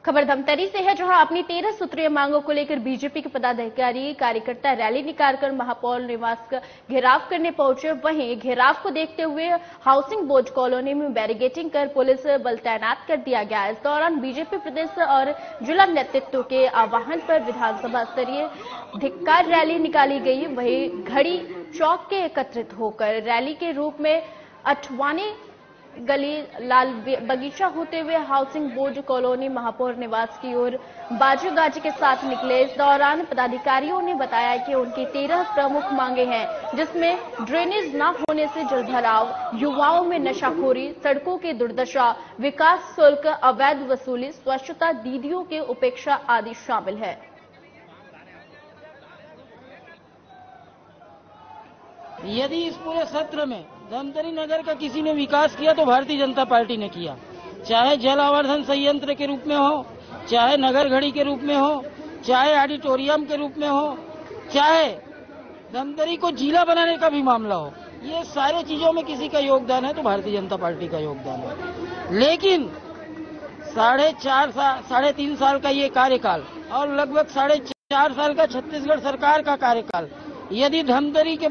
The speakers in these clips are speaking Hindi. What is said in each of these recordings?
खबर धमतरी से है, जहां अपनी 13 सूत्रीय मांगों को लेकर बीजेपी के पदाधिकारी कार्यकर्ता रैली निकालकर महापौर निवास का घेराव करने पहुंचे। वहीं घेराव को देखते हुए हाउसिंग बोर्ड कॉलोनी में बैरिकेडिंग कर पुलिस बल तैनात कर दिया गया। इस दौरान बीजेपी प्रदेश और जिला नेतृत्व के आह्वान पर विधानसभा स्तरीय धिक्कार रैली निकाली गई। वहीं घड़ी चौक के एकत्रित होकर रैली के रूप में अठवानी गली लाल बगीचा होते हुए हाउसिंग बोर्ड कॉलोनी महापौर निवास की ओर बाजे गाजे के साथ निकले। इस दौरान पदाधिकारियों ने बताया कि उनकी 13 प्रमुख मांगे हैं, जिसमें ड्रेनेज न होने से जलभराव, युवाओं में नशाखोरी, सड़कों की दुर्दशा, विकास शुल्क अवैध वसूली, स्वच्छता दीदियों की उपेक्षा आदि शामिल है। यदि इस पूरे सत्र में धमतरी नगर का किसी ने विकास किया तो भारतीय जनता पार्टी ने किया, चाहे जल आवर्धन संयंत्र के रूप में हो, चाहे नगर घड़ी के रूप में हो, चाहे ऑडिटोरियम के रूप में हो, चाहे धमतरी को जिला बनाने का भी मामला हो। ये सारे चीजों में किसी का योगदान है तो भारतीय जनता पार्टी का योगदान है। लेकिन 3.5 साल का ये कार्यकाल और लगभग 4.5 साल का छत्तीसगढ़ सरकार का कार्यकाल, यदि धमतरी के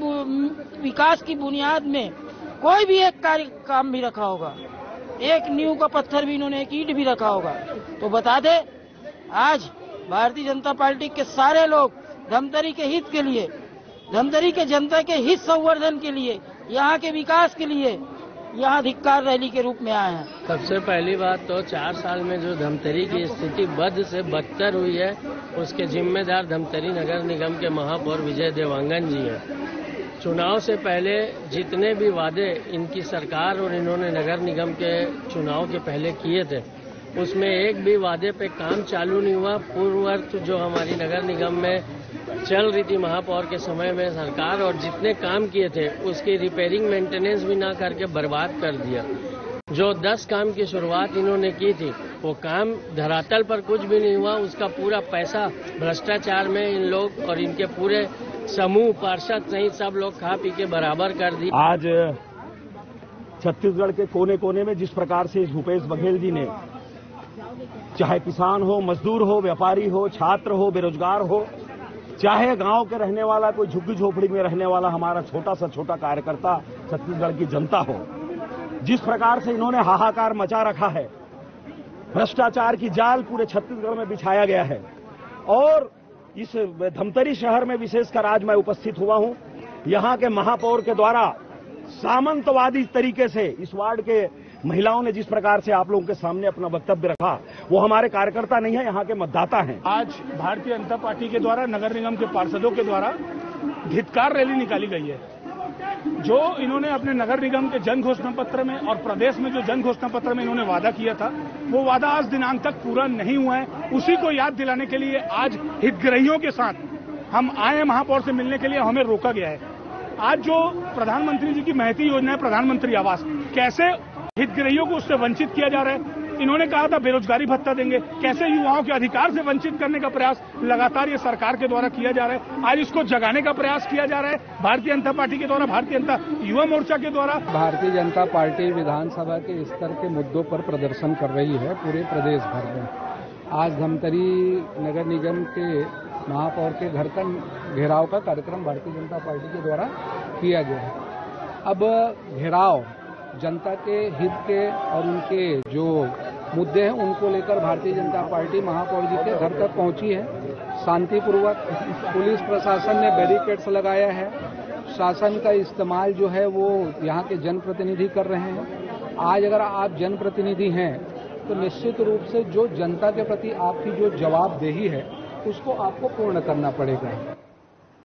विकास की बुनियाद में कोई भी एक काम भी रखा होगा, एक नींव का पत्थर भी इन्होंने, एक ईंट भी रखा होगा, तो बता दे आज भारतीय जनता पार्टी के सारे लोग धमतरी के हित के लिए, धमतरी के जनता के हित संवर्धन के लिए, यहाँ के विकास के लिए यहाँ धिक्कार रैली के रूप में आए हैं। सबसे पहली बात तो 4 साल में जो धमतरी की स्थिति बद से बदतर हुई है, उसके जिम्मेदार धमतरी नगर निगम के महापौर विजय देवांगन जी हैं। चुनाव से पहले जितने भी वादे इनकी सरकार और इन्होंने नगर निगम के चुनाव के पहले किए थे, उसमें एक भी वादे पे काम चालू नहीं हुआ। पूर्ववर्त जो हमारी नगर निगम में चल रही थी महापौर के समय में सरकार, और जितने काम किए थे उसकी रिपेयरिंग मेंटेनेंस भी ना करके बर्बाद कर दिया। जो 10 काम की शुरुआत इन्होंने की थी वो काम धरातल पर कुछ भी नहीं हुआ। उसका पूरा पैसा भ्रष्टाचार में इन लोग और इनके पूरे समूह पार्षद सहित सब लोग खा पी के बराबर कर दी। आज छत्तीसगढ़ के कोने कोने में जिस प्रकार से भूपेश बघेल जी ने, चाहे किसान हो, मजदूर हो, व्यापारी हो, छात्र हो, बेरोजगार हो, चाहे गांव के रहने वाला, कोई झुग्गी झोपड़ी में रहने वाला हमारा छोटा सा छोटा कार्यकर्ता, छत्तीसगढ़ की जनता हो, जिस प्रकार से इन्होंने हाहाकार मचा रखा है, भ्रष्टाचार की जाल पूरे छत्तीसगढ़ में बिछाया गया है। और इस धमतरी शहर में विशेषकर आज मैं उपस्थित हुआ हूं, यहां के महापौर के द्वारा सामंतवादी तरीके से इस वार्ड के महिलाओं ने जिस प्रकार से आप लोगों के सामने अपना वक्तव्य रखा, वो हमारे कार्यकर्ता नहीं है, यहाँ के मतदाता हैं। आज भारतीय जनता पार्टी के द्वारा नगर निगम के पार्षदों के द्वारा धिक्कार रैली निकाली गई है। जो इन्होंने अपने नगर निगम के जन घोषणा पत्र में और प्रदेश में जो जन घोषणा पत्र में इन्होंने वादा किया था, वो वादा आज दिनांक तक पूरा नहीं हुआ है। उसी को याद दिलाने के लिए आज हितग्राहियों के साथ हम आए हैं, महापौर से मिलने के लिए हमें रोका गया है। आज जो प्रधानमंत्री जी की महती योजना है, प्रधानमंत्री आवास, कैसे हितग्राहियों को उससे वंचित किया जा रहा है। इन्होंने कहा था बेरोजगारी भत्ता देंगे, कैसे युवाओं के अधिकार से वंचित करने का प्रयास लगातार ये सरकार के द्वारा किया जा रहा है। आज इसको जगाने का प्रयास किया जा रहा है भारतीय जनता पार्टी के द्वारा, भारतीय जनता युवा मोर्चा के द्वारा। भारतीय जनता पार्टी विधानसभा के स्तर के मुद्दों पर प्रदर्शन कर रही है पूरे प्रदेश भर में। आज धमतरी नगर निगम के महापौर के घर का घेराव का कार्यक्रम भारतीय जनता पार्टी के द्वारा किया गया है। अब घेराव जनता के हित के और उनके जो मुद्दे हैं उनको लेकर भारतीय जनता पार्टी महापौर जी के घर तक पहुंची है। शांतिपूर्वक पुलिस प्रशासन ने बैरिकेड्स लगाया है। शासन का इस्तेमाल जो है वो यहाँ के जनप्रतिनिधि कर रहे हैं। आज अगर आप जनप्रतिनिधि हैं तो निश्चित रूप से जो जनता के प्रति आपकी जो जवाबदेही है उसको आपको पूर्ण करना पड़ेगा।